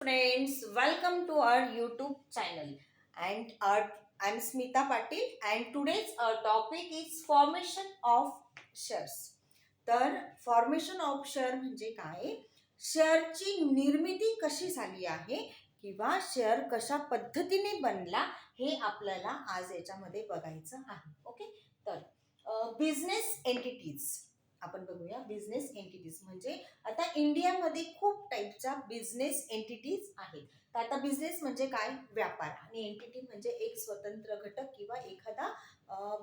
Friends, welcome to our YouTube channel. And I'm Smita Patil, and today's topic is formation of shares. तर formation of share म्हणजे काय? शेअरची निर्मिती कशी झाली आहे किंवा शेअर कशा पद्धतीने बनला हे आपल्याला आज याच्यामध्ये बघायचं आहे. ओके, तर बिझनेस एंटिटीज आपण बघूया. बिझनेस एंटिटीज म्हणजे आता इंडियामध्ये खूप टाईपच्या बिझनेस एंटिटीज आहेत. तर आता बिझनेस म्हणजे काय? व्यापार. आणि एंटिटी म्हणजे एक स्वतंत्र घटक किंवा एखादा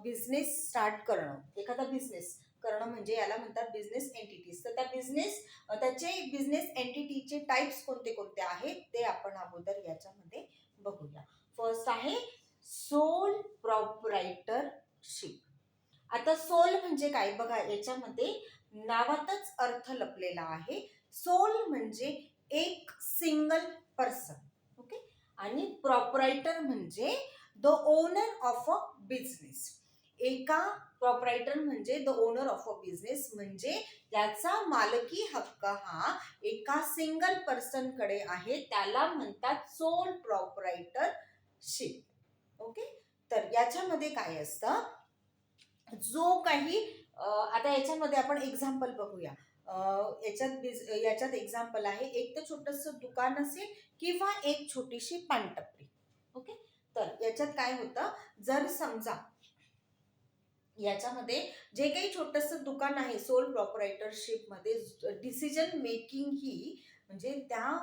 बिझनेस स्टार्ट करणं, एखादा बिझनेस करणं म्हणजे याला म्हणतात बिझनेस एंटिटीज. तर त्याचे बिझनेस एंटिटीचे टाइप्स कोणते कोणते आहेत ते आपण अगोदर याच्यामध्ये बघूया. फर्स्ट आहे सोल प्रॉपरायटरशिप. आता सोल म्हणजे काय बघा, याच्यामध्ये नावातच अर्थ लपलेला आहे. सोल म्हणजे एक सिंगल पर्सन. ओके, आणि प्रॉपरायटर म्हणजे the owner of a business. एका प्रॉपरायटर म्हणजे the owner of a business म्हणजे याचा मालकी हक्क हा एका सिंगल पर्सन कडे आहे, त्याला म्हणतात सोल प्रॉपरायटरशिप. ओके, तर याच्यामध्ये काय असतं, जो काही आता याच्यामध्ये आपण एक्झाम्पल बघूया. याच्यात एक्झाम्पल आहे, एक तर छोटस दुकान असेल किंवा एक छोटीशी पानटपरी. ओके, तर याच्यात काय होतं, जर समजा याच्यामध्ये जे काही छोटस दुकान आहे सोल प्रॉपरायटरशिप मध्ये डिसिजन मेकिंग ही म्हणजे त्या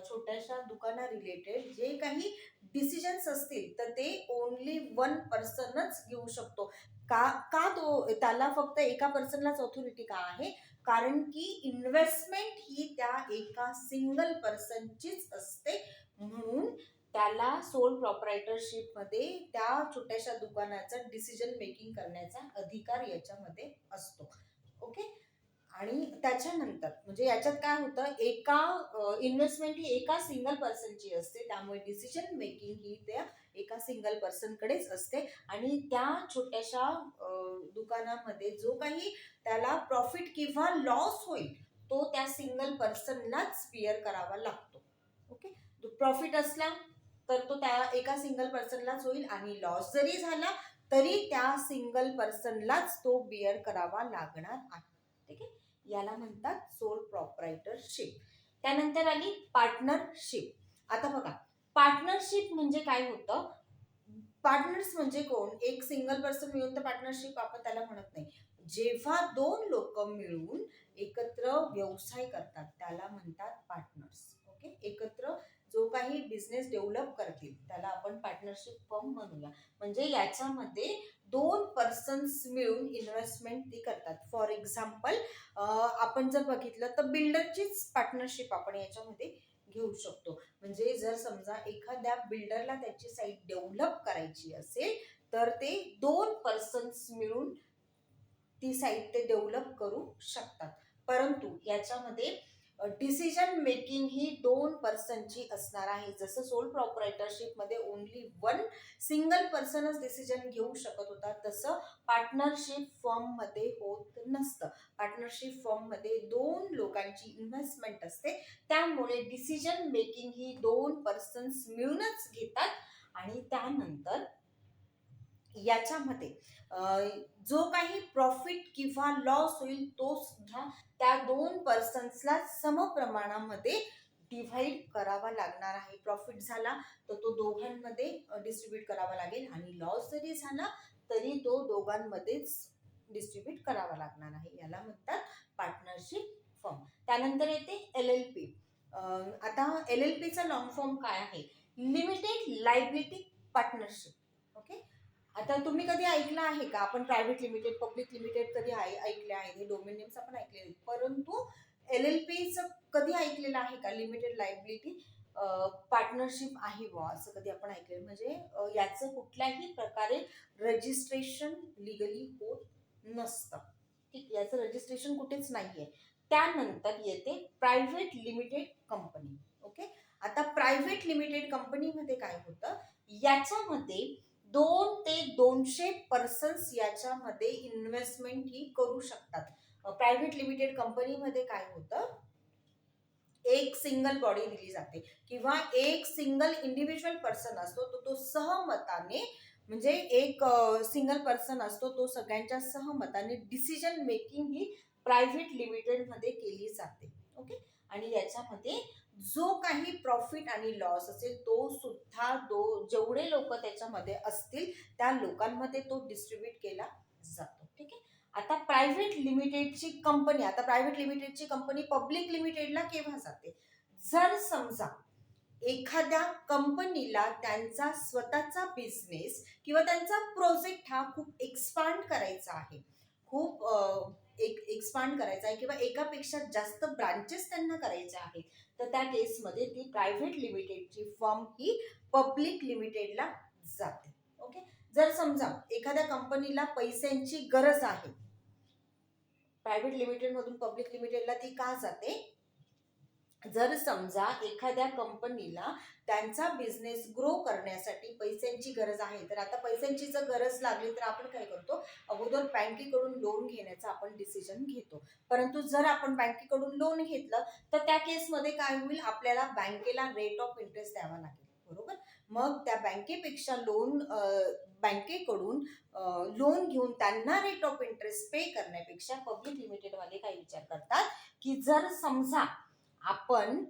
छोट्याशा दुकाना रिलेटेड जे काही डिसिजन्स असतील तर ते ओनली वन पर्सनच घेऊ शकतो. का का तो त्याला फक्त एका पर्सनलाच ऑथॉरिटी का आहे? कारण की इन्व्हेस्टमेंट ही त्या एका सिंगल पर्सनचीच असते, म्हणून त्याला सोल प्रॉपरायटरशिप मध्ये त्या छोट्याशा दुकानाचा डिसिजन मेकिंग करण्याचा अधिकार याच्यामध्ये असतो. ओके, आणि त्याच्यानंतर म्हणजे याच्यात काय होतं, इन्व्हेस्टमेंट ही एका सिंगल पर्सनची असते, त्यामुळे डिसिजन मेकिंग ही त्या एका सिंगल पर्सन कडेच असते. आणि त्या छोट्याशा दुकानामध्ये जो काही त्याला प्रॉफिट किंवा लॉस होईल तो त्या सिंगल पर्सनलाच बिअर करावा लागतो. ओके, प्रॉफिट असला तर तो त्या एका सिंगल पर्सनलाच होईल, आणि लॉस जरी झाला तरी त्या सिंगल पर्सनलाच तो बिअर करावा लागणार आहे. ठीक आहे, याला म्हणतात सोल प्रॉपरायटरशिप. त्यानंतर आली पार्टनरशिप. आता बघा, पार्टनरशिप म्हणजे काय होतं? पार्टनर्स म्हणजे कोण? एक सिंगल पर्सन मिळून तर पार्टनरशिप आपण त्याला म्हणत नाही. जेव्हा दोन लोक मिळून एकत्र व्यवसाय करतात त्याला म्हणतात पार्टनर्स. ओके, एकत्र जो काही बिझनेस डेव्हलप करतील त्याला आपण पार्टनरशिप फर्म म्हणूया. म्हणजे याच्यामध्ये दोन पर्सन्स मिळून इन्व्हेस्टमेंट ती करतात. फॉर एक्झाम्पल, आपण जर बघितलं तर बिल्डरचीच पार्टनरशिप आपण याच्यामध्ये घेऊ शकतो. म्हणजे जर समजा एखाद्या बिल्डरला त्याची साईट डेव्हलप करायची असेल तर ते दोन पर्सन्स मिळून ती साईट ते डेव्हलप करू शकतात. परंतु याच्यामध्ये डिसिजन मेकिंग ही दोन पर्सनची असणार आहे. जसं सोल प्रॉपरायटरशिप मध्ये ओनली वन सिंगल पर्सनच डिसिजन घेऊ शकत होता, तसं पार्टनरशिप फर्म मध्ये होत नसतं. पार्टनरशिप फर्म मध्ये दोन लोकांची इन्व्हेस्टमेंट असते, त्यामुळे डिसिजन मेकिंग ही दोन पर्सन्स मिळूनच घेतात. आणि त्यानंतर याच्यामध्ये जो काही प्रॉफिट किंवा लॉस होईल तो सुद्धा त्या दोन पर्सन्सला समप्रमाणामध्ये डिव्हाइड करावा लागणार आहे. प्रॉफिट झाला तर तो दोघांमध्ये डिस्ट्रीब्यूट करावा लागेल, आणि लॉस जरी झाला तरी तो दोघांमध्येच डिस्ट्रीब्यूट करावा लागणार आहे. याला म्हणतात पार्टनरशिप फर्म. त्यानंतर येते LLP. आता LLP चा लॉंग फॉर्म काय आहे? Limited liability partnership. ओके, आता तुम्ही कधी ऐकलं आहे का? आपण प्रायव्हेट लिमिटेड, पब्लिक लिमिटेड कधी ऐकले आहे? हे डोमेन नेम्स आपण ऐकले, परंतु LLP च कधी ऐकलेलं आहे का? लिमिटेड लायबिलिटी पार्टनरशिप आहे बुवा असं कधी आपण ऐकलेलं? म्हणजे याचं कुठल्याही प्रकारे रजिस्ट्रेशन लिगली होत नसतं. ठीक, याचं रजिस्ट्रेशन कुठेच नाहीये. त्यानंतर येते प्रायव्हेट लिमिटेड कंपनी. ओके, आता प्रायव्हेट लिमिटेड कंपनीमध्ये काय होतं? याच्यामध्ये 2 ते 200 पर्सन्स याच्यामध्ये इन्व्हेस्टमेंट ही करू शकतात. प्रायव्हेट लिमिटेड कंपनीमध्ये काय होतं? एक सिंगल बॉडी दिली जाते किंवा एक सिंगल इंडिव्हिज्युअल पर्सन असतो तो सहमताने म्हणजे एक सिंगल पर्सन असतो तो सगळ्यांच्या सहमताने डिसिजन मेकिंग ही प्रायव्हेट लिमिटेड मध्ये केली जाते. ओके. आणि याच्यामध्ये जो काही प्रॉफिट आणि लॉस असेल तो सुद्धा जेवढे लोक त्याच्यामध्ये असतील त्या लोकांमध्ये तो डिस्ट्रीब्यूट केला जातो. ठीक आहे. आता प्रायव्हेट लिमिटेडची कंपनी पब्लिक लिमिटेडला केव्हा जाते? जर समजा एखाद्या कंपनीला त्यांचा स्वतःचा बिझनेस किंवा त्यांचा प्रोजेक्ट हा खूप एक्सपांड करायचा आहे, खूप एक्सपांड करायचा आहे किंवा एकापेक्षा जास्त ब्रांचेस त्यांना करायच्या आहेत, तर त्या केसमध्ये ती प्रायव्हेट लिमिटेडची फर्म ही पब्लिक लिमिटेडला जाते. ओके. जर समजा एखाद्या कंपनीला पैशांची गरज आहे, प्रायव्हेट लिमिटेड मधून पब्लिक लिमिटेडला ती का जाते? जर समजा एखाद्या कंपनीला त्यांचा बिझनेस ग्रो करण्यासाठी पैशांची गरज आहे, तर आता पैशांची जर गरज लागली तर आपण काय करतो? अगोदर बँकेकडून लोन घेण्याचा आपण डिसिजन घेतो. परंतु जर आपण बँकेकडून लोन घेतलं तर त्या केसमध्ये काय होईल? आपल्याला बँकेला रेट ऑफ इंटरेस्ट द्यावा लागेल, बरोबर? मग त्या बँकेकडून लोन घेऊन त्यांना रेट ऑफ इंटरेस्ट पे करण्यापेक्षा पब्लिक लिमिटेड वाले काय विचार करतात की जर समजा आपण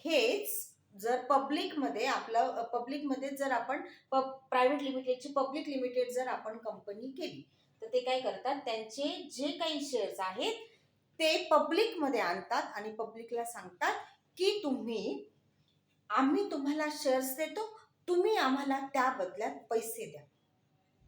हेच जर पब्लिकमध्ये जर आपण प्रायव्हेट लिमिटेडची पब्लिक लिमिटेड जर आपण कंपनी केली तर ते काय करतात? त्यांचे जे काही शेअर्स आहेत ते पब्लिकमध्ये आणतात आणि पब्लिकला सांगतात की आम्ही तुम्हाला शेअर्स देतो, तुम्ही आम्हाला त्या बदल्यात पैसे द्या.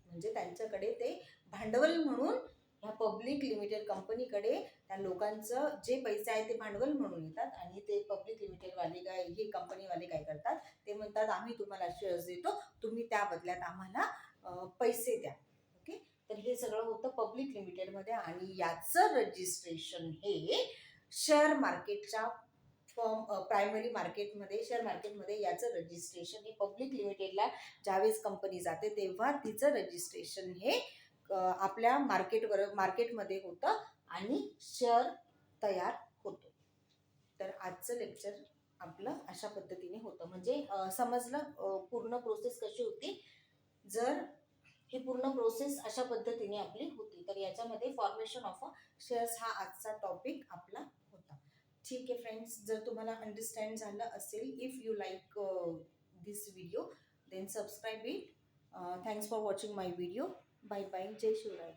म्हणजे त्यांच्याकडे ते भांडवल म्हणून ह्या पब्लिक लिमिटेड कंपनीकडे त्या लोकांचं जे पैसे आहे ते भांडवल म्हणून येतात आणि ते पब्लिक लिमिटेड वाले हे कंपनीवाले काय करतात? ते म्हणतात आम्ही तुम्हाला शेअर्स देतो, तुम्ही त्या बदल्यात आम्हाला पैसे द्या. ओके. तर हे सगळं होतं पब्लिक लिमिटेड मध्ये आणि याचं रजिस्ट्रेशन हे शेअर मार्केटच्या प्रायमरी मार्केटमध्ये शेअर मार्केटमध्ये याचं रजिस्ट्रेशन हे पब्लिक लिमिटेडला ज्यावेळेस कंपनी जाते तेव्हा तिचं रजिस्ट्रेशन हे आपल्या मार्केटमध्ये होतं आणि शेअर तयार होतो. तर आजचं लेक्चर आपलं अशा पद्धतीने होतं. म्हणजे समजलं पूर्ण प्रोसेस कशी होती? जर ही पूर्ण प्रोसेस अशा पद्धतीने आपली होती तर याच्यामध्ये फॉर्मेशन ऑफ अ शेअर्स हा आजचा टॉपिक आपला होता. ठीक आहे फ्रेंड्स, जर तुम्हाला अंडरस्टँड झालं असेल, if you like this video then subscribe it. Thanks for watching my video. Bye bye. जय शिवराय.